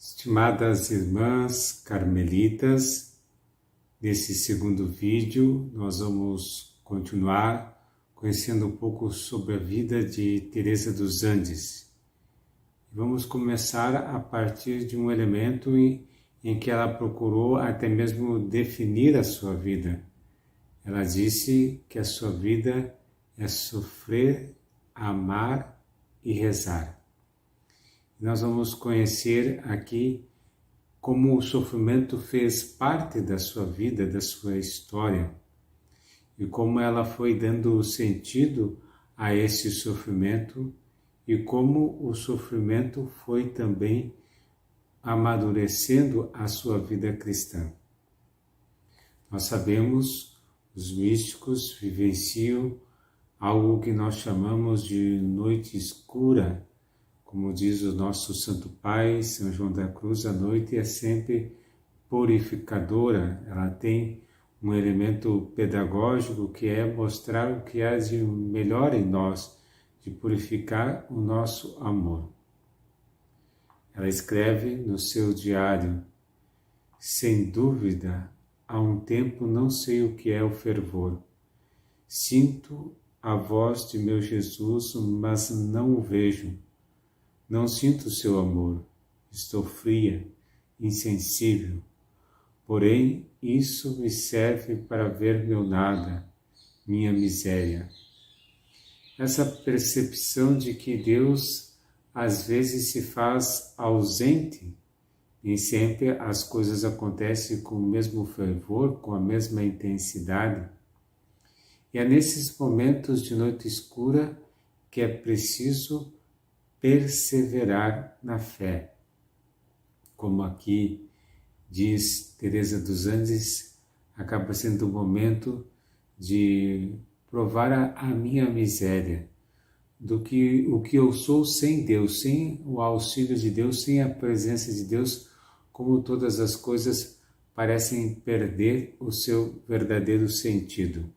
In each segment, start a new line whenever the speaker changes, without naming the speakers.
Estimadas irmãs carmelitas, nesse segundo vídeo nós vamos continuar conhecendo um pouco sobre a vida de Teresa dos Andes. Vamos começar a partir de um elemento em que ela procurou até mesmo definir a sua vida. Ela disse que a sua vida é sofrer, amar e rezar. Nós vamos conhecer aqui como o sofrimento fez parte da sua vida, da sua história, e como ela foi dando sentido a esse sofrimento e como o sofrimento foi também amadurecendo a sua vida cristã. Nós sabemos, os místicos vivenciam algo que nós chamamos de noite escura. Como diz o nosso Santo Pai, São João da Cruz, a noite é sempre purificadora. Ela tem um elemento pedagógico que é mostrar o que há de melhor em nós, de purificar o nosso amor. Ela escreve no seu diário: sem dúvida, há um tempo não sei o que é o fervor. Sinto a voz de meu Jesus, mas não o vejo. Não sinto o seu amor, estou fria, insensível. Porém, isso me serve para ver meu nada, minha miséria. Essa percepção de que Deus às vezes se faz ausente, nem sempre as coisas acontecem com o mesmo fervor, com a mesma intensidade. E é nesses momentos de noite escura que é preciso perseverar na fé. Como aqui diz Teresa dos Andes, acaba sendo o momento de provar a minha miséria, o que eu sou sem Deus, sem o auxílio de Deus, sem a presença de Deus, como todas as coisas parecem perder o seu verdadeiro sentido.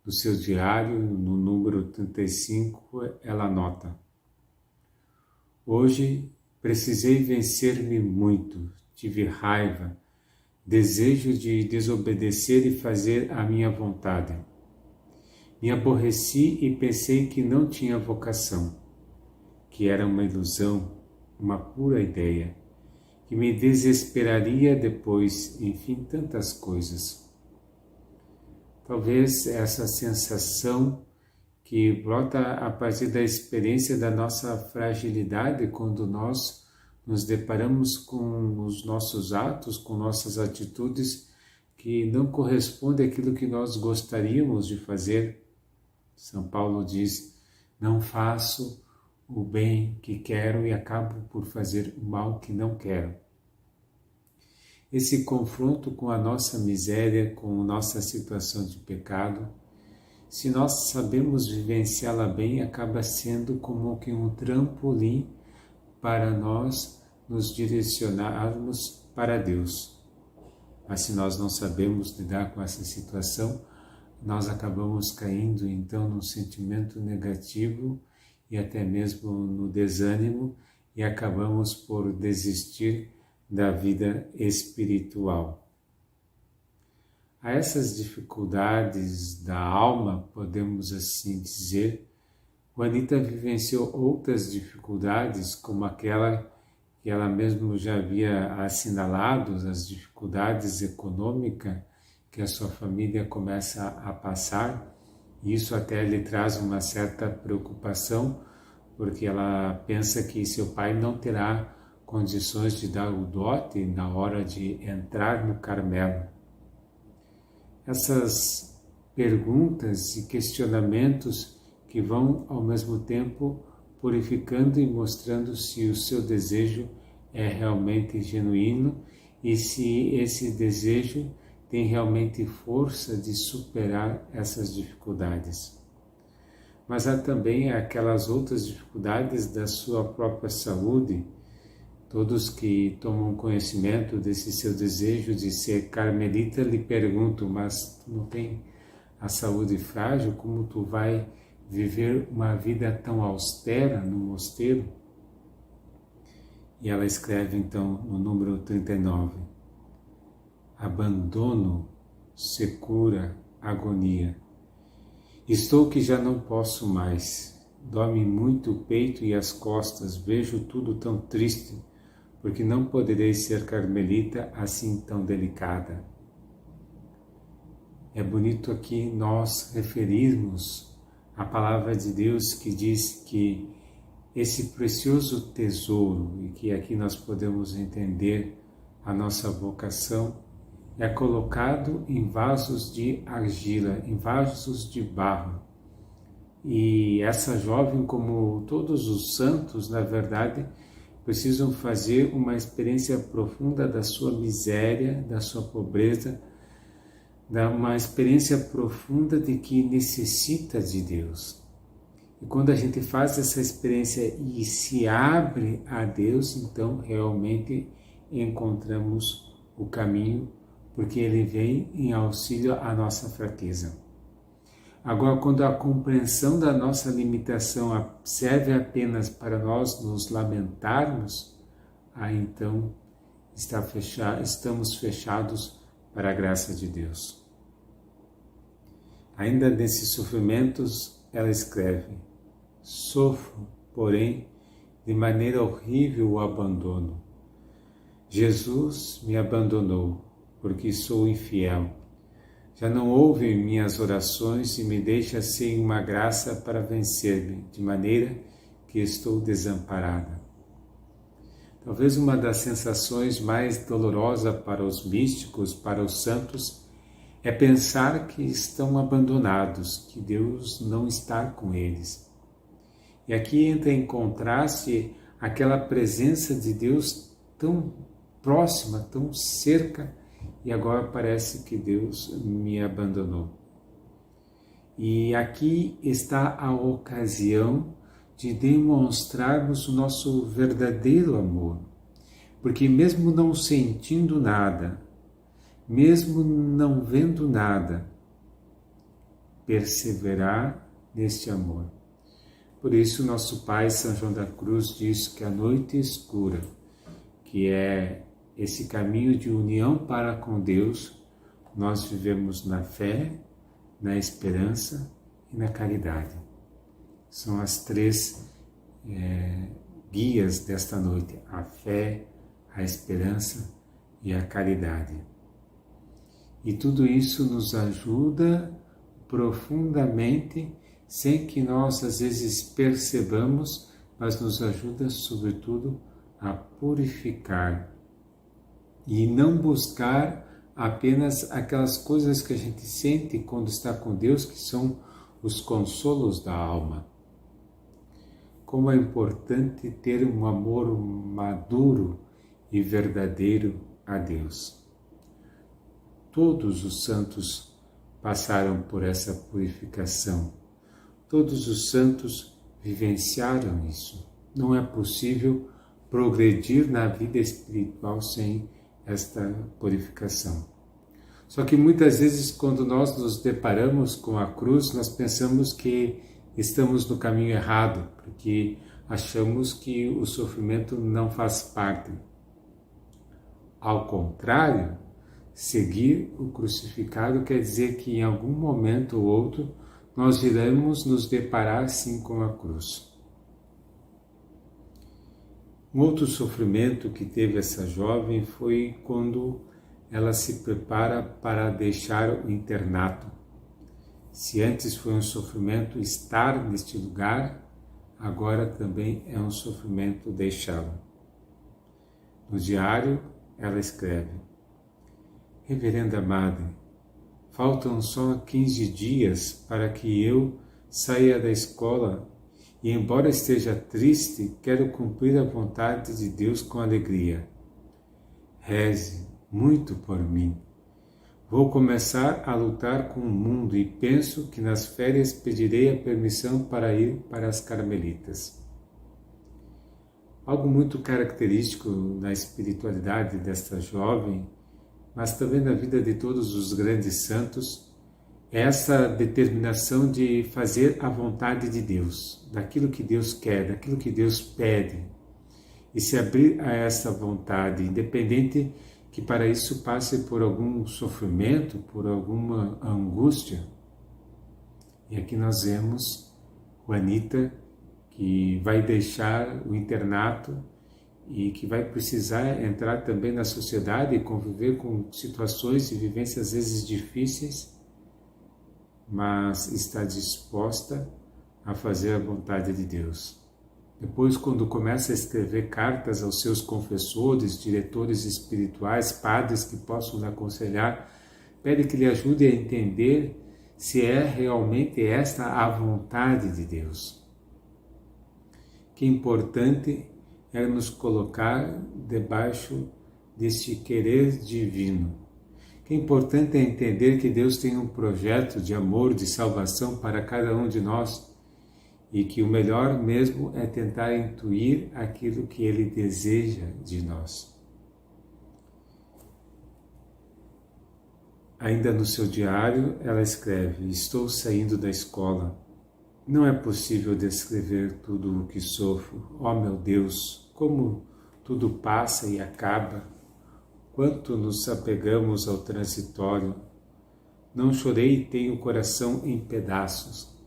No seu diário, no número 35, ela anota: hoje precisei vencer-me muito, tive raiva, desejo de desobedecer e fazer a minha vontade. Me aborreci e pensei que não tinha vocação, que era uma ilusão, uma pura ideia, que me desesperaria depois, enfim, tantas coisas. Talvez essa sensação que brota a partir da experiência da nossa fragilidade quando nós nos deparamos com os nossos atos, com nossas atitudes que não correspondem àquilo que nós gostaríamos de fazer. São Paulo diz: não faço o bem que quero e acabo por fazer o mal que não quero. Esse confronto com a nossa miséria, com a nossa situação de pecado, se nós sabemos vivenciá-la bem, acaba sendo como que um trampolim para nós nos direcionarmos para Deus. Mas se nós não sabemos lidar com essa situação, nós acabamos caindo então num sentimento negativo e até mesmo no desânimo e acabamos por desistir da vida espiritual. A essas dificuldades da alma, podemos assim dizer, Juanita vivenciou outras dificuldades, como aquela que ela mesma já havia assinalado, as dificuldades econômicas que a sua família começa a passar. E isso até lhe traz uma certa preocupação, porque ela pensa que seu pai não terá condições de dar o dote na hora de entrar no Carmelo. Essas perguntas e questionamentos que vão ao mesmo tempo purificando e mostrando se o seu desejo é realmente genuíno e se esse desejo tem realmente força de superar essas dificuldades. Mas há também aquelas outras dificuldades da sua própria saúde. Todos que tomam conhecimento desse seu desejo de ser carmelita lhe perguntam: mas tu não tem a saúde frágil? Como tu vai viver uma vida tão austera no mosteiro? E ela escreve então no número 39: abandono, secura, agonia. Estou que já não posso mais. Dói-me muito o peito e as costas, vejo tudo tão triste, porque não poderei ser carmelita assim tão delicada. É bonito aqui nós referirmos a palavra de Deus que diz que esse precioso tesouro, e que aqui nós podemos entender a nossa vocação, é colocado em vasos de argila, em vasos de barro. E essa jovem, como todos os santos, na verdade, precisam fazer uma experiência profunda da sua miséria, da sua pobreza, uma experiência profunda de que necessita de Deus. E quando a gente faz essa experiência e se abre a Deus, então realmente encontramos o caminho, porque Ele vem em auxílio à nossa fraqueza. Agora, quando a compreensão da nossa limitação serve apenas para nós nos lamentarmos, aí então estamos fechados para a graça de Deus. Ainda nesses sofrimentos, ela escreve: sofro, porém, de maneira horrível o abandono. Jesus me abandonou, porque sou infiel. Já não ouve minhas orações e me deixa sem uma graça para vencer-me, de maneira que estou desamparada. Talvez uma das sensações mais dolorosas para os místicos, para os santos, é pensar que estão abandonados, que Deus não está com eles. E aqui entra em contraste aquela presença de Deus tão próxima, tão cerca, e agora parece que Deus me abandonou. E aqui está a ocasião de demonstrarmos o nosso verdadeiro amor, porque mesmo não sentindo nada, mesmo não vendo nada, perseverar neste amor. Por isso nosso Pai São João da Cruz diz que a noite escura, que é esse caminho de união para com Deus, nós vivemos na fé, na esperança e na caridade. São as três guias desta noite: a fé, a esperança e a caridade. E tudo isso nos ajuda profundamente, sem que nós às vezes percebamos, mas nos ajuda sobretudo a purificar e não buscar apenas aquelas coisas que a gente sente quando está com Deus, que são os consolos da alma. Como é importante ter um amor maduro e verdadeiro a Deus. Todos os santos passaram por essa purificação. Todos os santos vivenciaram isso. Não é possível progredir na vida espiritual sem esta purificação. Só que muitas vezes, quando nós nos deparamos com a cruz, nós pensamos que estamos no caminho errado, porque achamos que o sofrimento não faz parte. Ao contrário, seguir o crucificado quer dizer que em algum momento ou outro nós iremos nos deparar sim com a cruz. Um outro sofrimento que teve essa jovem foi quando ela se prepara para deixar o internato. Se antes foi um sofrimento estar neste lugar, agora também é um sofrimento deixá-lo. No diário, ela escreve: Reverenda Madre, faltam só 15 dias para que eu saia da escola e, embora esteja triste, quero cumprir a vontade de Deus com alegria. Reze muito por mim. Vou começar a lutar com o mundo e penso que nas férias pedirei a permissão para ir para as Carmelitas. Algo muito característico na espiritualidade desta jovem, mas também na vida de todos os grandes santos, é essa determinação de fazer a vontade de Deus, daquilo que Deus quer, daquilo que Deus pede. e se abrir a essa vontade, independente que para isso passe por algum sofrimento, por alguma angústia. E aqui nós vemos Juanita, que vai deixar o internato e que vai precisar entrar também na sociedade e conviver com situações e vivências às vezes difíceis, mas está disposta a fazer a vontade de Deus. Depois, quando começa a escrever cartas aos seus confessores, diretores espirituais, padres que possam lhe aconselhar, pede que lhe ajude a entender se é realmente esta a vontade de Deus. Que importante é nos colocar debaixo deste querer divino. Que importante é entender que Deus tem um projeto de amor, de salvação para cada um de nós e que o melhor mesmo é tentar intuir aquilo que Ele deseja de nós. Ainda no seu diário, ela escreve: estou saindo da escola. Não é possível descrever tudo o que sofro. Oh, meu Deus, como tudo passa e acaba. Quanto nos apegamos ao transitório. Não chorei e tenho o coração em pedaços.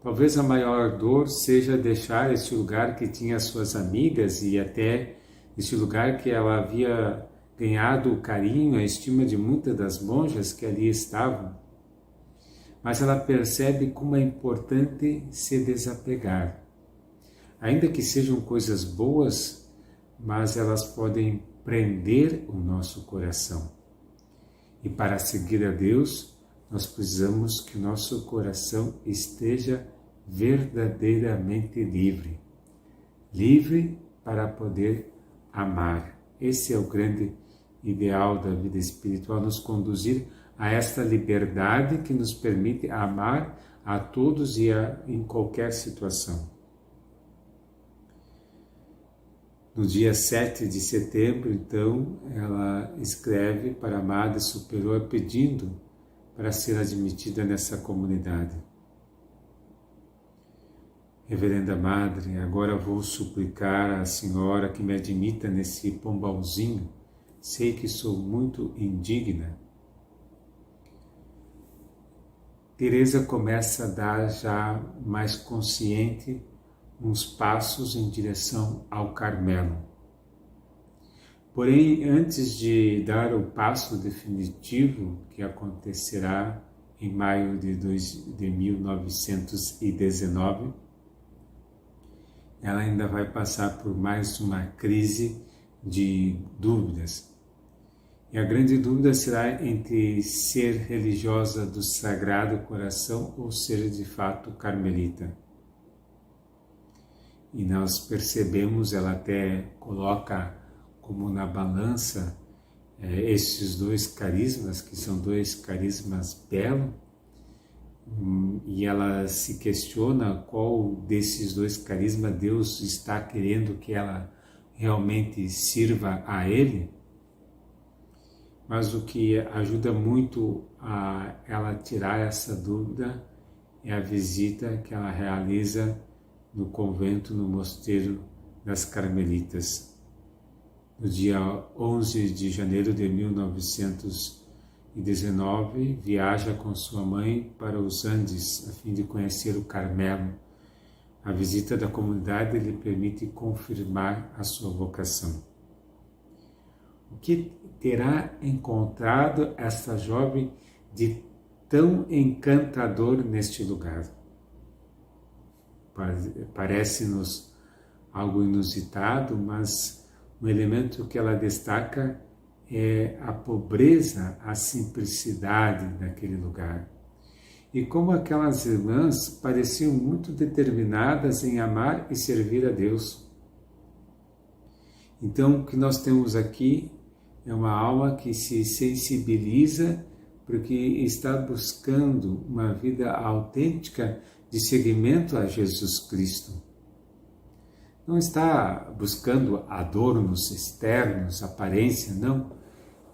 Talvez a maior dor seja deixar este lugar que tinha suas amigas e até este lugar que ela havia ganhado o carinho, a estima de muitas das monjas que ali estavam. Mas ela percebe como é importante se desapegar. Ainda que sejam coisas boas, mas elas podem prender o nosso coração. E para seguir a Deus, nós precisamos que o nosso coração esteja verdadeiramente livre. Livre para poder amar. Esse é o grande ideal da vida espiritual, nos conduzir a esta liberdade que nos permite amar a todos e em qualquer situação. No dia 7 de setembro, então, ela escreve para a Madre Superior pedindo para ser admitida nessa comunidade. Reverenda Madre, agora vou suplicar à Senhora que me admita nesse pombalzinho. Sei que sou muito indigna. Teresa começa a dar já mais consciente uns passos em direção ao Carmelo. Porém, antes de dar o passo definitivo, que acontecerá em maio de 1919, ela ainda vai passar por mais uma crise de dúvidas. E a grande dúvida será entre ser religiosa do Sagrado Coração ou ser de fato carmelita. E nós percebemos, ela até coloca como na balança esses dois carismas, que são dois carismas belos, e ela se questiona qual desses dois carismas Deus está querendo que ela realmente sirva a Ele. Mas o que ajuda muito a ela tirar essa dúvida é a visita que ela realiza no convento, no mosteiro das Carmelitas. No dia 11 de janeiro de 1919, viaja com sua mãe para os Andes a fim de conhecer o Carmelo. A visita da comunidade lhe permite confirmar a sua vocação. O que terá encontrado esta jovem de tão encantador neste lugar? Parece-nos algo inusitado, mas um elemento que ela destaca é a pobreza, a simplicidade daquele lugar. E como aquelas irmãs pareciam muito determinadas em amar e servir a Deus. Então, o que nós temos aqui é uma alma que se sensibiliza porque está buscando uma vida autêntica de seguimento a Jesus Cristo. Não está buscando adornos externos, aparência, não.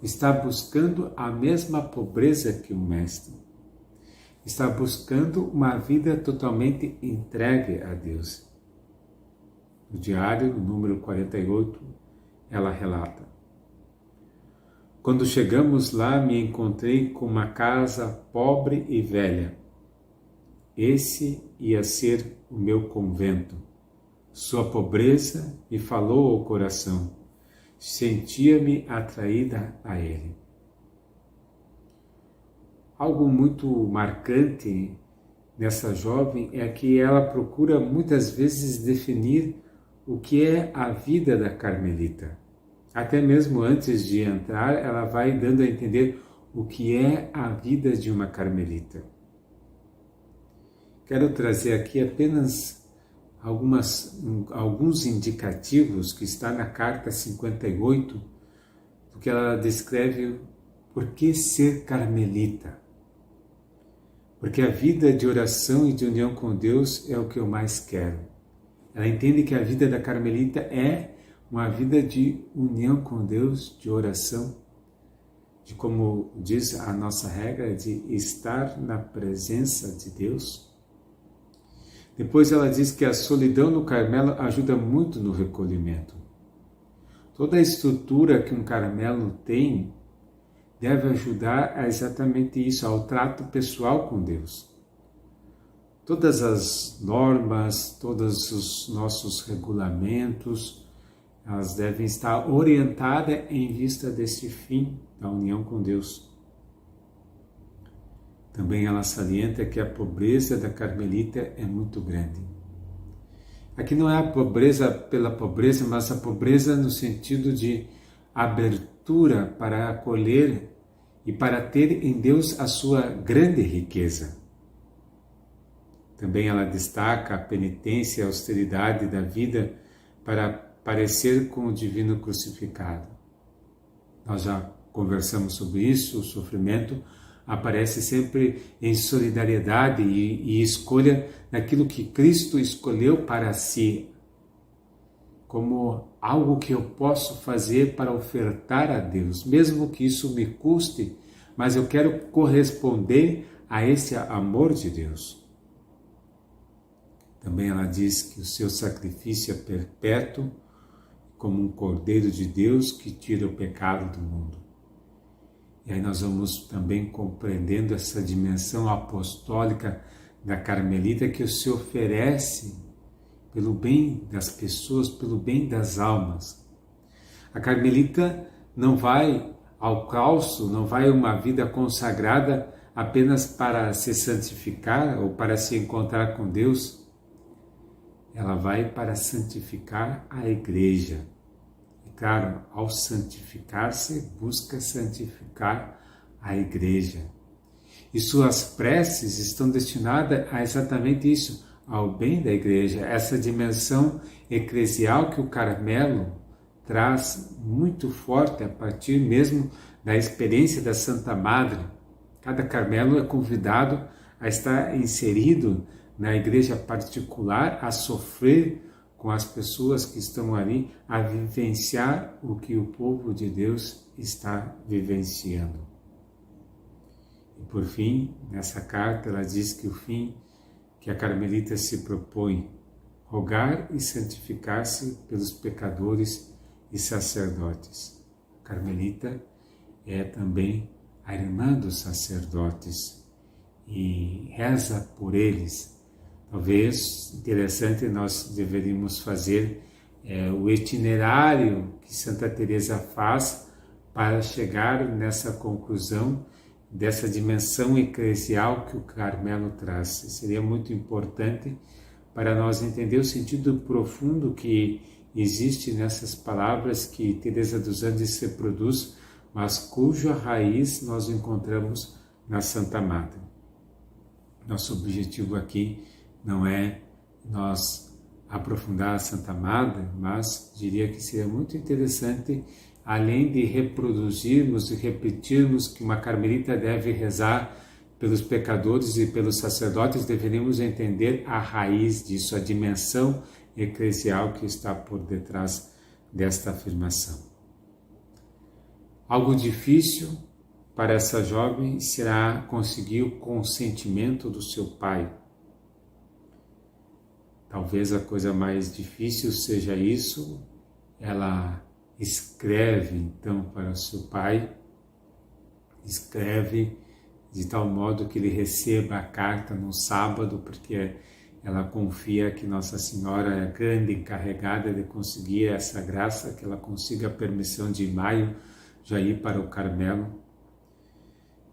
Está buscando a mesma pobreza que o Mestre. Está buscando uma vida totalmente entregue a Deus. No diário, no número 48, ela relata: quando chegamos lá, me encontrei com uma casa pobre e velha. Esse ia ser o meu convento. Sua pobreza me falou ao coração. Sentia-me atraída a ele. Algo muito marcante nessa jovem é que ela procura muitas vezes definir o que é a vida da carmelita. Até mesmo antes de entrar, ela vai dando a entender o que é a vida de uma carmelita. Quero trazer aqui apenas alguns indicativos que está na carta 58, porque ela descreve por que ser carmelita. Porque a vida de oração e de união com Deus é o que eu mais quero. Ela entende que a vida da carmelita é uma vida de união com Deus, de oração, de, como diz a nossa regra, de estar na presença de Deus. Depois ela diz que a solidão no Carmelo ajuda muito no recolhimento. Toda a estrutura que um Carmelo tem deve ajudar a exatamente isso, ao trato pessoal com Deus. Todas as normas, todos os nossos regulamentos, elas devem estar orientadas em vista desse fim da união com Deus. Também ela salienta que a pobreza da carmelita é muito grande. Aqui não é a pobreza pela pobreza, mas a pobreza no sentido de abertura para acolher e para ter em Deus a sua grande riqueza. Também ela destaca a penitência e a austeridade da vida para parecer com o divino crucificado. Nós já conversamos sobre isso, o sofrimento aparece sempre em solidariedade e escolha daquilo que Cristo escolheu para si, como algo que eu posso fazer para ofertar a Deus, mesmo que isso me custe, mas eu quero corresponder a esse amor de Deus. Também ela diz que o seu sacrifício é perpétuo, como um cordeiro de Deus que tira o pecado do mundo. E aí nós vamos também compreendendo essa dimensão apostólica da carmelita que se oferece pelo bem das pessoas, pelo bem das almas. A carmelita não vai ao claustro, não vai uma vida consagrada apenas para se santificar ou para se encontrar com Deus. Ela vai para santificar a igreja. E claro, ao santificar-se, busca santificar a igreja. E suas preces estão destinadas a exatamente isso, ao bem da igreja, essa dimensão eclesial que o Carmelo traz muito forte a partir mesmo da experiência da Santa Madre. Cada Carmelo é convidado a estar inserido na igreja particular, a sofrer com as pessoas que estão ali, a vivenciar o que o povo de Deus está vivenciando. E por fim, nessa carta ela diz que o fim que a carmelita se propõe, rogar e santificar-se pelos pecadores e sacerdotes. A carmelita é também a irmã dos sacerdotes e reza por eles. Talvez interessante nós deveríamos fazer o itinerário que Santa Teresa faz para chegar nessa conclusão dessa dimensão eclesial que o Carmelo traz. Seria muito importante para nós entender o sentido profundo que existe nessas palavras que Teresa dos Andes reproduz, mas cuja raiz nós encontramos na Santa Madre. Nosso objetivo aqui não é nós aprofundar a Santa Madre, mas diria que seria muito interessante, além de reproduzirmos e repetirmos que uma carmelita deve rezar pelos pecadores e pelos sacerdotes, deveríamos entender a raiz disso, a dimensão eclesial que está por detrás desta afirmação. Algo difícil para essa jovem será conseguir o consentimento do seu pai. Talvez a coisa mais difícil seja isso. Ela escreve então para o seu pai, escreve de tal modo que ele receba a carta no sábado, porque ela confia que Nossa Senhora é a grande encarregada de conseguir essa graça, que ela consiga a permissão de maio já ir para o Carmelo.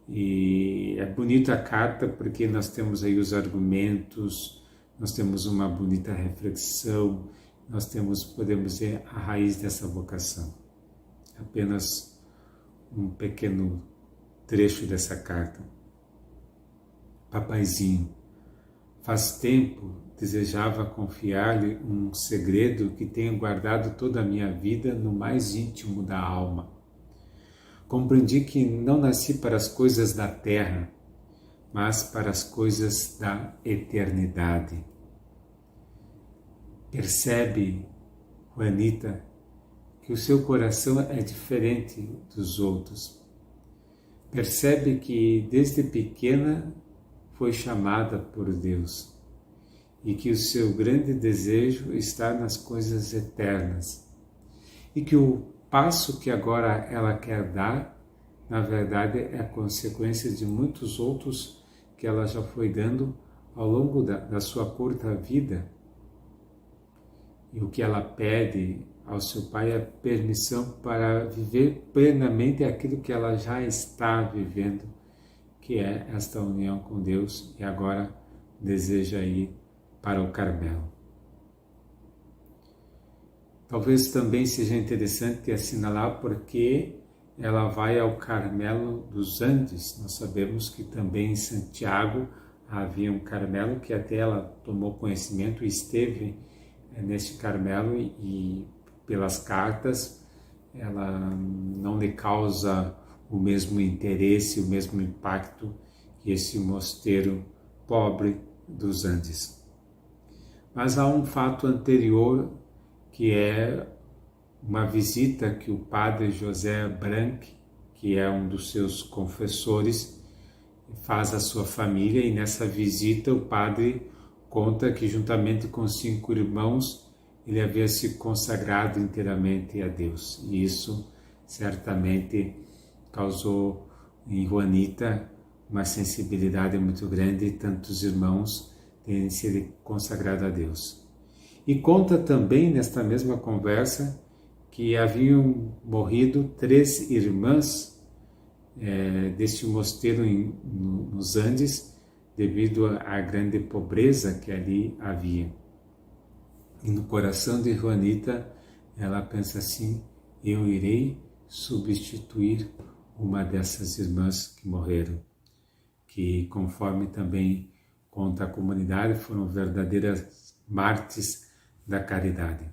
E é bonita a carta porque nós temos aí os argumentos, nós temos uma bonita reflexão, podemos ver a raiz dessa vocação. Apenas um pequeno trecho dessa carta. Papaizinho, faz tempo desejava confiar-lhe um segredo que tenho guardado toda a minha vida no mais íntimo da alma. Compreendi que não nasci para as coisas da terra, mas para as coisas da eternidade. Percebe, Juanita, que o seu coração é diferente dos outros. Percebe que desde pequena foi chamada por Deus e que o seu grande desejo está nas coisas eternas e que o passo que agora ela quer dar, na verdade, é consequência de muitos outros que ela já foi dando ao longo da sua curta vida. E o que ela pede ao seu pai é permissão para viver plenamente aquilo que ela já está vivendo, que é esta união com Deus, e agora deseja ir para o Carmelo. Talvez também seja interessante assinalar porque ela vai ao Carmelo dos Andes. Nós sabemos que também em Santiago havia um Carmelo que até ela tomou conhecimento e esteve neste Carmelo e pelas cartas ela não lhe causa o mesmo interesse, o mesmo impacto que esse mosteiro pobre dos Andes. Mas há um fato anterior que é uma visita que o padre José Branc, que é um dos seus confessores, faz à sua família, e nessa visita o padre conta que juntamente com 5 irmãos ele havia se consagrado inteiramente a Deus, e isso certamente causou em Juanita uma sensibilidade muito grande, tantos irmãos terem se consagrado a Deus. E conta também nesta mesma conversa que haviam morrido 3 irmãs deste mosteiro nos Andes devido à grande pobreza que ali havia. E no coração de Juanita ela pensa assim: eu irei substituir uma dessas irmãs que morreram, que conforme também conta a comunidade foram verdadeiras mártires da caridade.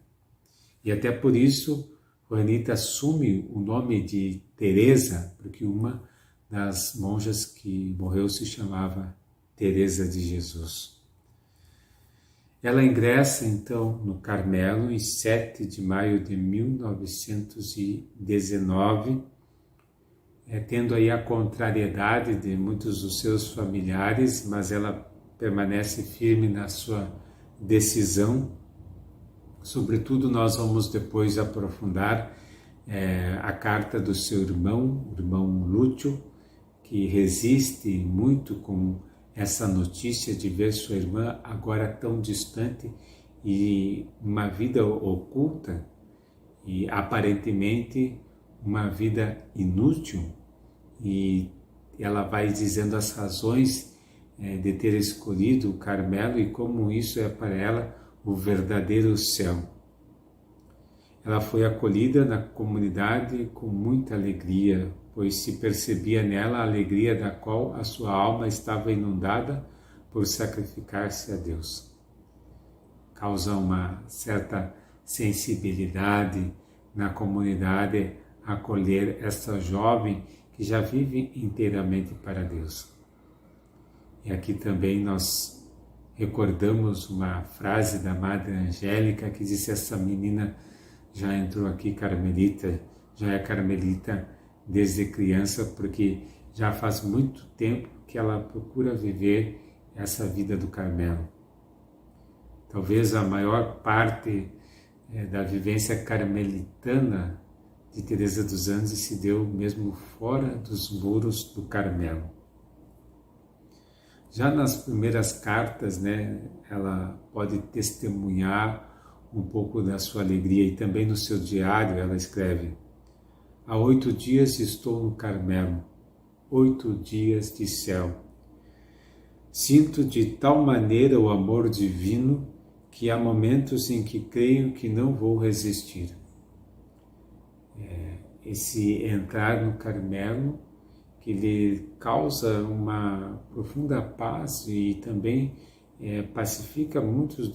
E até por isso Juanita assume o nome de Teresa, porque uma das monjas que morreu se chamava Teresa de Jesus. Ela ingressa então no Carmelo em 7 de maio de 1919, tendo aí a contrariedade de muitos dos seus familiares, mas ela permanece firme na sua decisão. Sobretudo nós vamos depois aprofundar a carta do seu irmão, o irmão Lúcio, que resiste muito com essa notícia de ver sua irmã agora tão distante e uma vida oculta e aparentemente uma vida inútil, e ela vai dizendo as razões de ter escolhido o Carmelo e como isso é para ela o verdadeiro céu. Ela foi acolhida na comunidade com muita alegria, pois se percebia nela a alegria da qual a sua alma estava inundada por sacrificar-se a Deus. Causa uma certa sensibilidade na comunidade acolher esta jovem que já vive inteiramente para Deus. E aqui também nós recordamos uma frase da Madre Angélica que disse: essa menina já entrou aqui carmelita, já é carmelita desde criança, porque já faz muito tempo que ela procura viver essa vida do Carmelo. Talvez a maior parte da vivência carmelitana de Teresa dos Anjos se deu mesmo fora dos muros do Carmelo. Já nas primeiras cartas, né, ela pode testemunhar um pouco da sua alegria, e também no seu diário ela escreve: há 8 dias estou no Carmelo, 8 dias de céu. Sinto de tal maneira o amor divino que há momentos em que creio que não vou resistir. Esse entrar no Carmelo, que lhe causa uma profunda paz e também pacifica muitos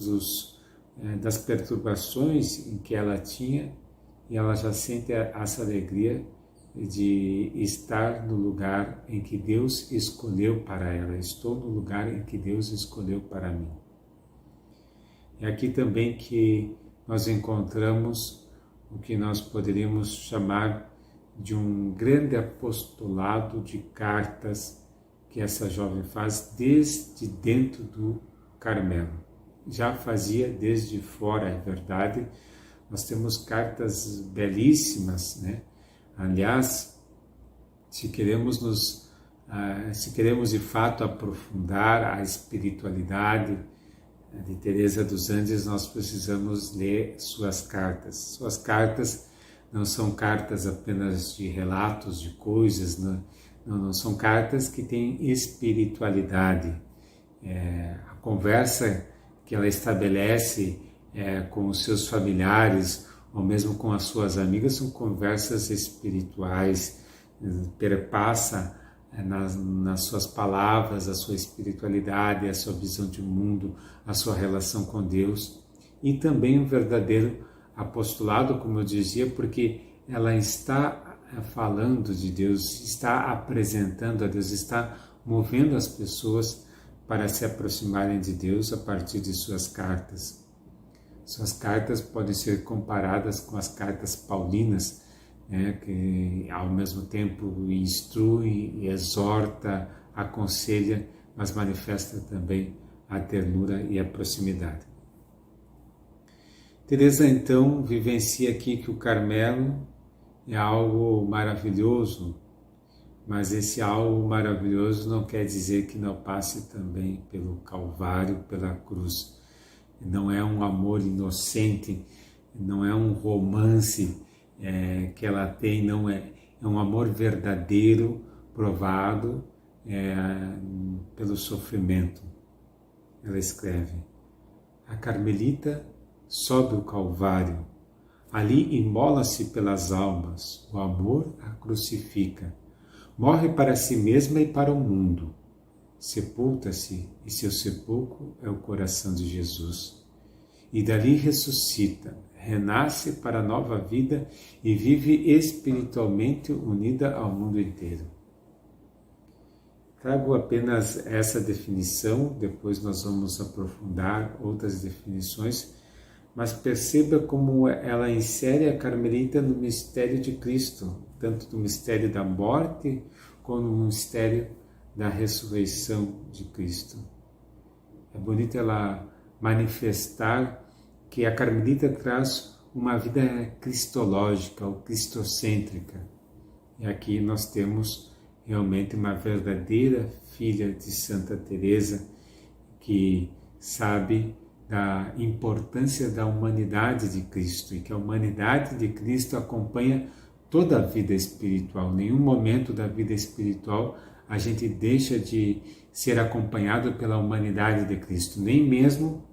das perturbações em que ela tinha, e ela já sente essa alegria de estar no lugar em que Deus escolheu para ela. Estou no lugar em que Deus escolheu para mim. É aqui também que nós encontramos o que nós poderíamos chamar de um grande apostolado de cartas que essa jovem faz desde dentro do Carmelo. Já fazia desde fora, é verdade. Nós temos cartas belíssimas, né? Aliás, se queremos de fato aprofundar a espiritualidade de Teresa dos Anjos, nós precisamos ler suas cartas. Suas cartas não são cartas apenas de relatos de coisas, não são cartas que têm espiritualidade. A conversa que ela estabelece com os seus familiares, ou mesmo com as suas amigas, são conversas espirituais, perpassa nas suas palavras a sua espiritualidade, a sua visão de mundo, a sua relação com Deus, e também um verdadeiro apostolado, como eu dizia, porque ela está falando de Deus, está apresentando a Deus, está movendo as pessoas para se aproximarem de Deus a partir de suas cartas. Suas cartas podem ser comparadas com as cartas paulinas, que ao mesmo tempo instrui, exorta, aconselha, mas manifesta também a ternura e a proximidade. Teresa então vivencia aqui que o Carmelo é algo maravilhoso, mas esse algo maravilhoso não quer dizer que não passe também pelo Calvário, pela cruz. Não é um amor inocente, não é um romance que ela tem, não é um amor verdadeiro, provado pelo sofrimento. Ela escreve: a Carmelita sobe o Calvário, ali imola-se pelas almas, o amor a crucifica, morre para si mesma e para o mundo, sepulta-se e seu sepulcro é o coração de Jesus. E dali ressuscita, renasce para a nova vida e vive espiritualmente unida ao mundo inteiro. Trago apenas essa definição, depois nós vamos aprofundar outras definições, mas perceba como ela insere a Carmelita no mistério de Cristo, tanto no mistério da morte como no mistério da ressurreição de Cristo. É bonito ela manifestar que a Carmelita traz uma vida cristológica ou cristocêntrica. E aqui nós temos realmente uma verdadeira filha de Santa Teresa que sabe da importância da humanidade de Cristo e que a humanidade de Cristo acompanha toda a vida espiritual. Em nenhum momento da vida espiritual a gente deixa de ser acompanhado pela humanidade de Cristo, nem mesmo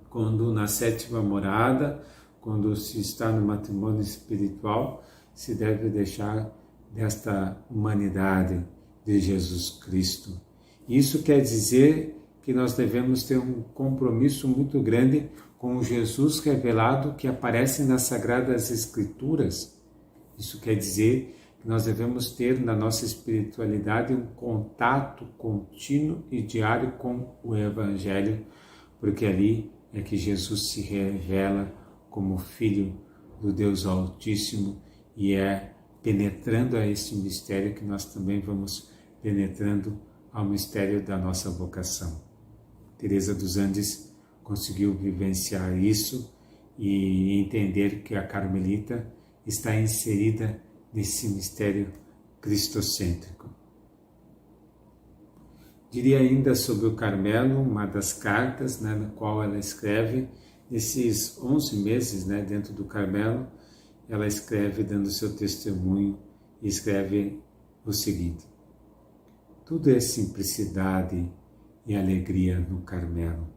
quando na sétima morada, quando se está no matrimônio espiritual, se deve deixar desta humanidade de Jesus Cristo. Isso quer dizer que nós devemos ter um compromisso muito grande com o Jesus revelado que aparece nas Sagradas Escrituras. Isso quer dizer que nós devemos ter na nossa espiritualidade um contato contínuo e diário com o Evangelho, porque ali é que Jesus se revela como Filho do Deus Altíssimo, e é penetrando a este mistério que nós também vamos penetrando ao mistério da nossa vocação. Teresa dos Anjos conseguiu vivenciar isso e entender que a Carmelita está inserida nesse mistério cristocêntrico. Diria ainda sobre o Carmelo, uma das cartas, na qual ela escreve, nesses 11 meses dentro do Carmelo, ela escreve dando seu testemunho e escreve o seguinte: tudo é simplicidade e alegria no Carmelo,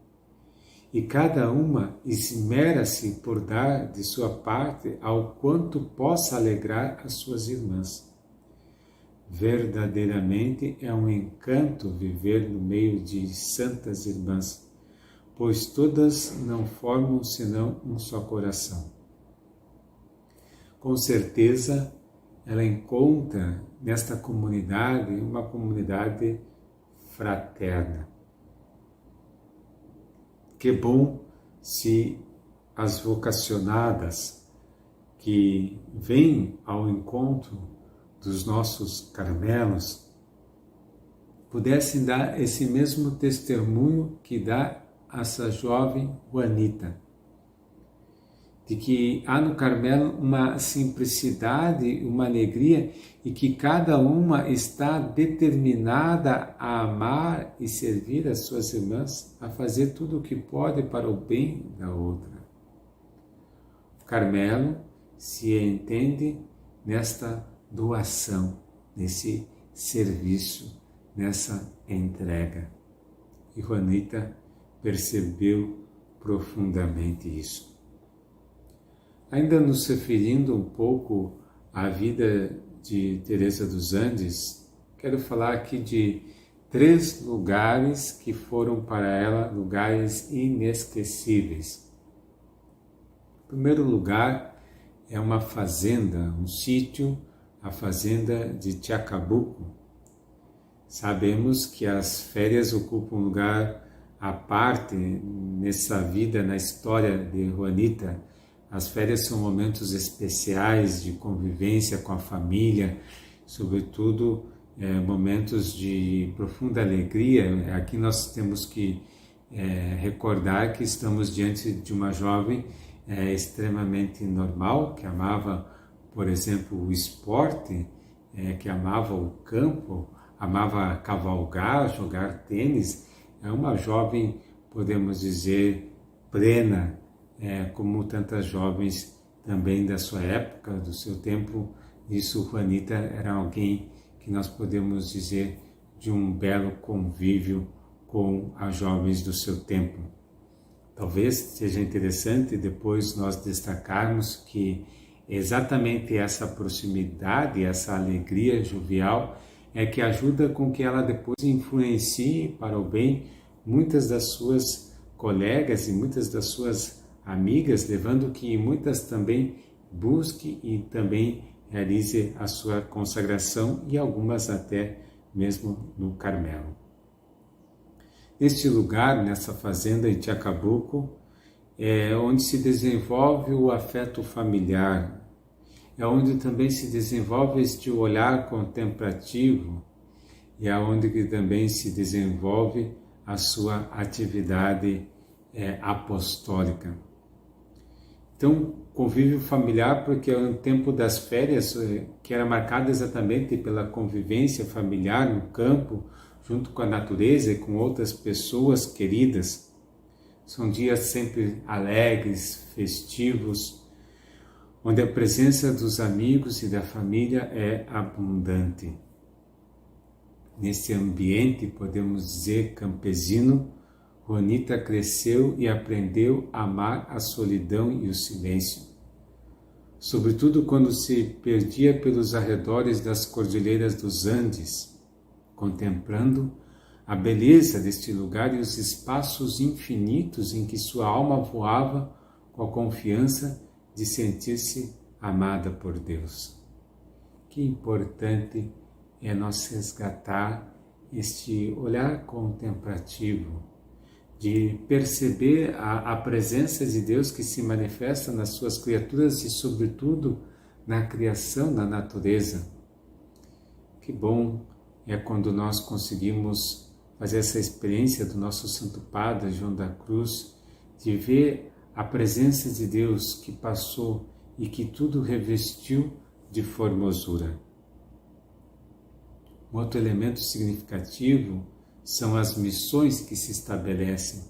e cada uma esmera-se por dar de sua parte ao quanto possa alegrar as suas irmãs. Verdadeiramente é um encanto viver no meio de santas irmãs, pois todas não formam senão um só coração. Com certeza, ela encontra nesta comunidade uma comunidade fraterna. Que bom se as vocacionadas que vêm ao encontro dos nossos Carmelos pudessem dar esse mesmo testemunho que dá essa jovem Juanita, de que há no Carmelo uma simplicidade, uma alegria, e que cada uma está determinada a amar e servir as suas irmãs, a fazer tudo o que pode para o bem da outra. O Carmelo se entende nesta doação, nesse serviço, nessa entrega. E Juanita percebeu profundamente isso. Ainda nos referindo um pouco à vida de Teresa dos Andes, quero falar aqui de 3 lugares que foram para ela lugares inesquecíveis. O primeiro lugar é uma fazenda, um sítio, a fazenda de Chacabuco. Sabemos que as férias ocupam um lugar à parte nessa vida, na história de Juanita. As férias são momentos especiais de convivência com a família, sobretudo momentos de profunda alegria. Aqui nós temos que recordar que estamos diante de uma jovem extremamente normal, que amava, por exemplo, o esporte, que amava o campo, amava cavalgar, jogar tênis. É uma jovem, podemos dizer, plena, como tantas jovens também da sua época, do seu tempo. Isso, Juanita era alguém que nós podemos dizer de um belo convívio com as jovens do seu tempo. Talvez seja interessante depois nós destacarmos que exatamente essa proximidade, essa alegria jovial é que ajuda com que ela depois influencie para o bem muitas das suas colegas e muitas das suas amigas, levando que muitas também busque e também realize a sua consagração e algumas até mesmo no Carmelo. Neste lugar, nessa fazenda em Chacabuco, é onde se desenvolve o afeto familiar, é onde também se desenvolve este olhar contemplativo e é onde que também se desenvolve a sua atividade apostólica. Então, convívio familiar, porque é um tempo das férias que era marcado exatamente pela convivência familiar no campo, junto com a natureza e com outras pessoas queridas. São dias sempre alegres, festivos, onde a presença dos amigos e da família é abundante. Nesse ambiente, podemos dizer, campesino, Juanita cresceu e aprendeu a amar a solidão e o silêncio. Sobretudo quando se perdia pelos arredores das cordilheiras dos Andes, contemplando a beleza deste lugar e os espaços infinitos em que sua alma voava com a confiança de sentir-se amada por Deus. Que importante é nós resgatar este olhar contemplativo, de perceber a presença de Deus que se manifesta nas suas criaturas e, sobretudo, na criação, na natureza. Que bom é quando nós conseguimos fazer essa experiência do nosso Santo Padre João da Cruz, de ver a presença de Deus que passou e que tudo revestiu de formosura. Um outro elemento significativo são as missões que se estabelecem.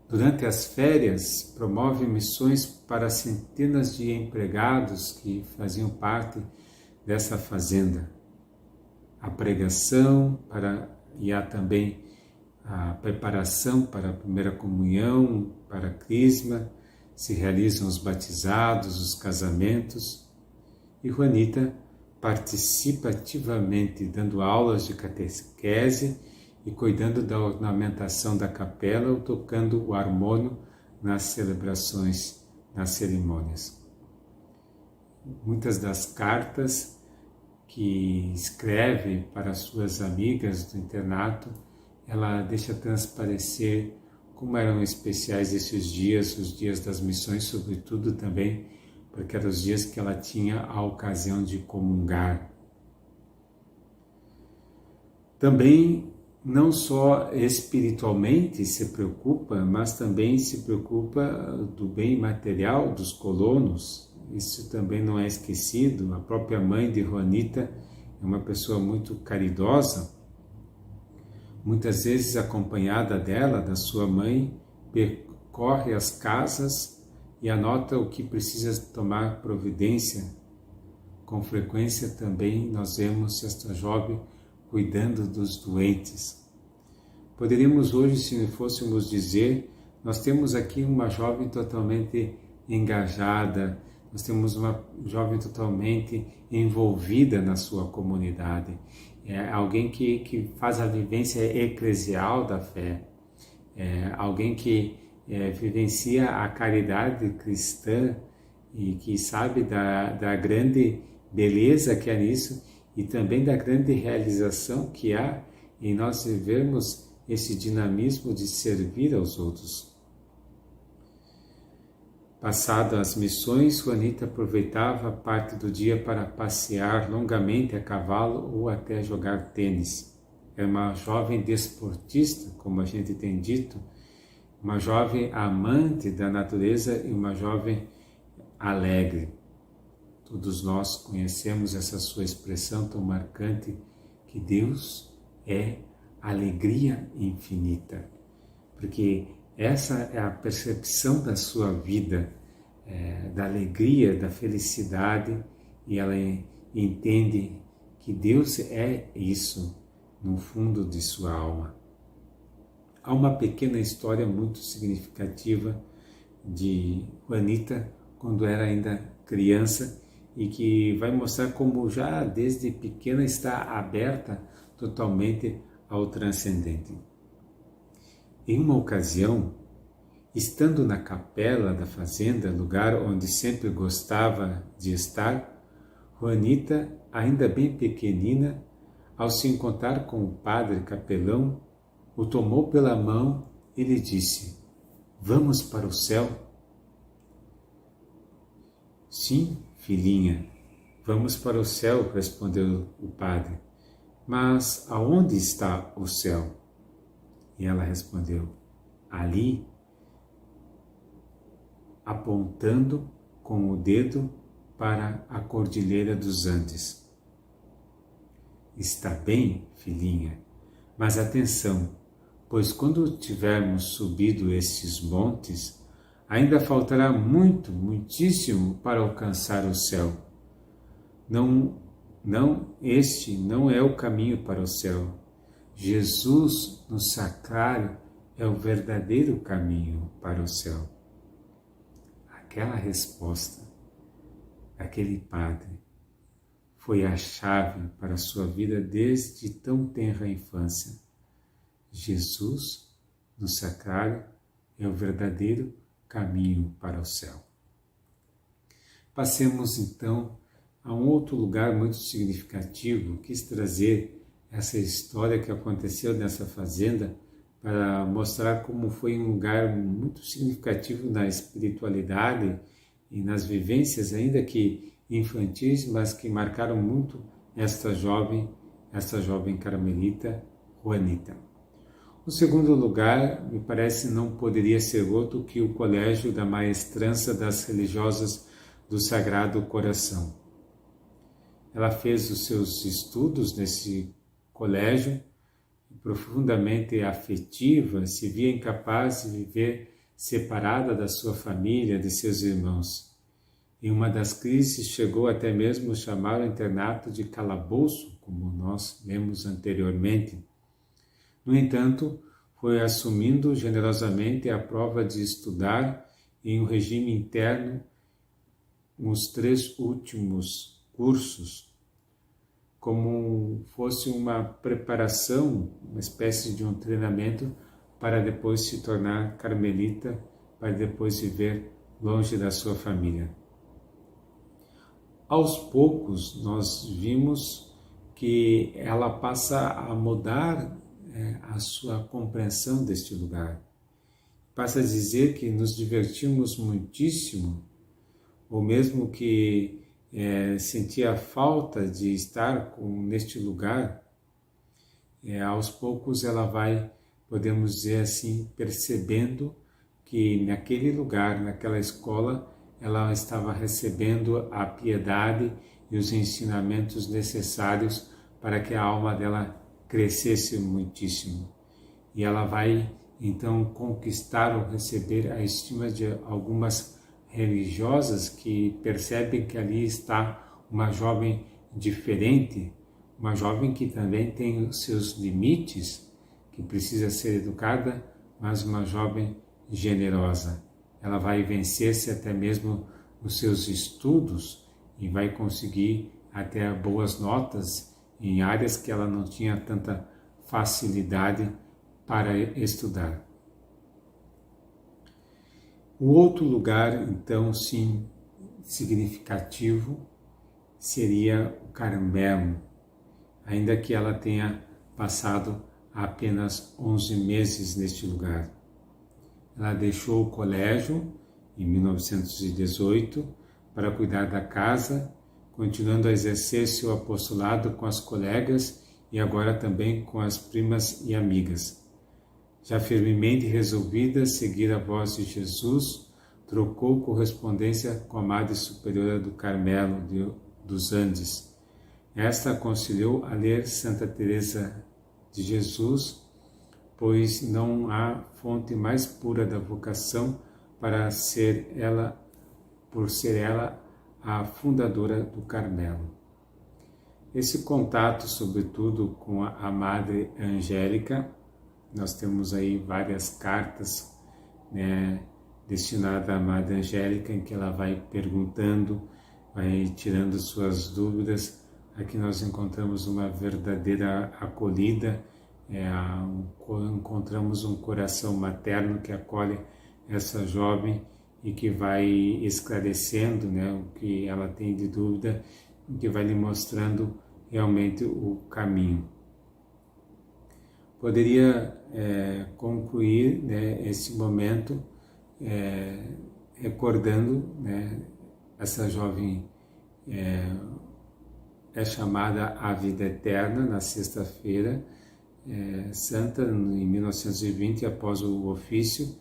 Durante as férias, promove missões para centenas de empregados que faziam parte dessa fazenda. A pregação e há também a preparação para a primeira comunhão, para a crisma, se realizam os batizados, os casamentos. E Juanita participa ativamente dando aulas de catequese e cuidando da ornamentação da capela ou tocando o harmônio nas celebrações, nas cerimônias. Muitas das cartas que escreve para suas amigas do internato, ela deixa transparecer como eram especiais esses dias, os dias das missões, sobretudo também porque eram os dias que ela tinha a ocasião de comungar. Também não só espiritualmente se preocupa, mas também se preocupa do bem material dos colonos. Isso também não é esquecido. A própria mãe de Juanita é uma pessoa muito caridosa. Muitas vezes acompanhada dela, da sua mãe, percorre as casas e anota o que precisa tomar providência. Com frequência também nós vemos esta jovem cuidando dos doentes. Poderíamos hoje, se fôssemos dizer, nós temos aqui uma jovem totalmente engajada, nós temos uma jovem totalmente envolvida na sua comunidade, alguém que faz a vivência eclesial da fé, alguém que vivencia a caridade cristã e que sabe da grande beleza que há nisso e também da grande realização que há em nós vivermos esse dinamismo de servir aos outros. Passado as missões, Juanita aproveitava parte do dia para passear longamente a cavalo ou até jogar tênis. Era uma jovem desportista, como a gente tem dito, uma jovem amante da natureza e uma jovem alegre. Todos nós conhecemos essa sua expressão tão marcante, que Deus é alegria infinita, porque essa é a percepção da sua vida, da alegria, da felicidade, e ela entende que Deus é isso no fundo de sua alma. Há uma pequena história muito significativa de Juanita quando era ainda criança e que vai mostrar como já desde pequena está aberta totalmente ao transcendente. Em uma ocasião, estando na capela da fazenda, lugar onde sempre gostava de estar, Juanita, ainda bem pequenina, ao se encontrar com o padre capelão, o tomou pela mão e lhe disse: "Vamos para o céu?" "Sim, filhinha, vamos para o céu", respondeu o padre. "Mas aonde está o céu?" E ela respondeu: "Ali", apontando com o dedo para a Cordilheira dos Andes. "Está bem, filhinha, mas atenção, pois quando tivermos subido estes montes, ainda faltará muitíssimo para alcançar o céu. Este não é o caminho para o céu. Jesus no sacrário é o verdadeiro caminho para o céu." Aquela resposta, aquele padre, foi a chave para a sua vida desde tão tenra infância. Jesus no sacrário é o verdadeiro caminho para o céu. Passemos então a um outro lugar muito significativo. Quis trazer essa história que aconteceu nessa fazenda para mostrar como foi um lugar muito significativo na espiritualidade e nas vivências, ainda que infantis, mas que marcaram muito esta jovem carmelita Juanita. No segundo lugar, me parece não poderia ser outro que o Colégio da Maestrança das Religiosas do Sagrado Coração. Ela fez os seus estudos nesse colégio, profundamente afetiva, se via incapaz de viver separada da sua família, de seus irmãos. Em uma das crises chegou até mesmo a chamar o internato de calabouço, como nós lemos anteriormente. No entanto, foi assumindo generosamente a prova de estudar em um regime interno nos 3 últimos cursos, como fosse uma preparação, uma espécie de um treinamento para depois se tornar carmelita, para depois viver longe da sua família. Aos poucos, nós vimos que ela passa a mudar a sua compreensão deste lugar. Passa a dizer que nos divertimos muitíssimo, ou mesmo que sentia falta de estar neste lugar. Aos poucos ela vai, podemos dizer assim, percebendo que naquele lugar, naquela escola, ela estava recebendo a piedade e os ensinamentos necessários para que a alma dela crescesse muitíssimo. E ela vai, então, conquistar ou receber a estima de algumas religiosas que percebem que ali está uma jovem diferente, uma jovem que também tem os seus limites, que precisa ser educada, mas uma jovem generosa. Ela vai vencer-se até mesmo nos seus estudos e vai conseguir até boas notas em áreas que ela não tinha tanta facilidade para estudar. O outro lugar, então, sim, significativo, seria o Carmelo, ainda que ela tenha passado apenas 11 meses neste lugar. Ela deixou o colégio em 1918 para cuidar da casa, continuando a exercer seu apostolado com as colegas e agora também com as primas e amigas. Já firmemente resolvida a seguir a voz de Jesus, trocou correspondência com a Madre Superiora do Carmelo dos Andes. Esta aconselhou a ler Santa Teresa de Jesus, pois não há fonte mais pura da vocação por ser ela a fundadora do Carmelo. Esse contato, sobretudo, com a Madre Angélica, nós temos aí várias cartas, destinadas à Madre Angélica, em que ela vai perguntando, vai tirando suas dúvidas. Aqui nós encontramos uma verdadeira acolhida, encontramos um coração materno que acolhe essa jovem e que vai esclarecendo o que ela tem de dúvida e que vai lhe mostrando realmente o caminho. Poderia concluir esse momento recordando essa jovem é chamada à vida eterna na sexta-feira santa, em 1920, após o ofício,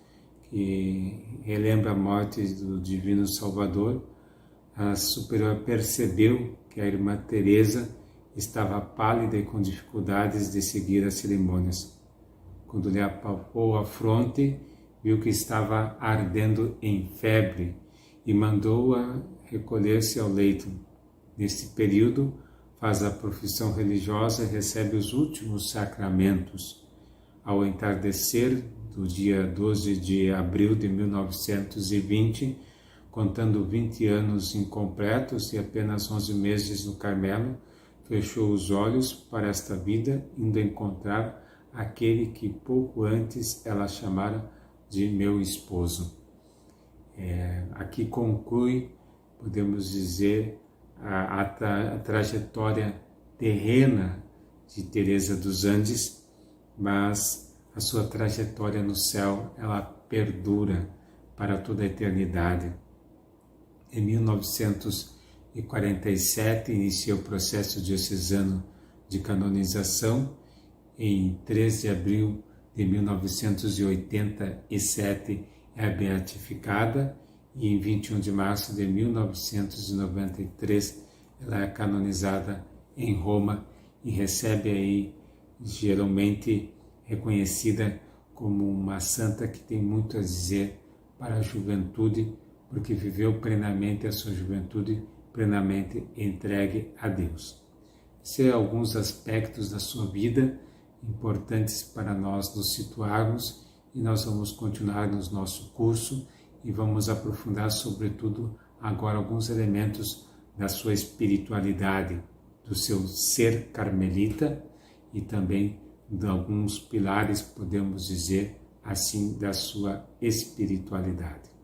que relembra a morte do Divino Salvador. A superiora percebeu que a irmã Teresa estava pálida e com dificuldades de seguir as cerimônias. Quando lhe apalpou a fronte, viu que estava ardendo em febre e mandou-a recolher-se ao leito. Neste período, faz a profissão religiosa e recebe os últimos sacramentos. Ao entardecer do dia 12 de abril de 1920, contando 20 anos incompletos e apenas 11 meses no Carmelo, fechou os olhos para esta vida, indo encontrar aquele que pouco antes ela chamara de meu esposo. Aqui conclui, podemos dizer, a trajetória terrena de Teresa dos Andes, mas a sua trajetória no céu, ela perdura para toda a eternidade. Em 1947, iniciou o processo diocesano de canonização. Em 3 de abril de 1987 é beatificada e em 21 de março de 1993 ela é canonizada em Roma e recebe aí, geralmente reconhecida como uma santa que tem muito a dizer para a juventude, porque viveu plenamente a sua juventude, plenamente entregue a Deus. Esses são alguns aspectos da sua vida importantes para nós nos situarmos, e nós vamos continuar no nosso curso e vamos aprofundar, sobretudo, agora alguns elementos da sua espiritualidade, do seu ser carmelita e também de alguns pilares, podemos dizer assim, da sua espiritualidade.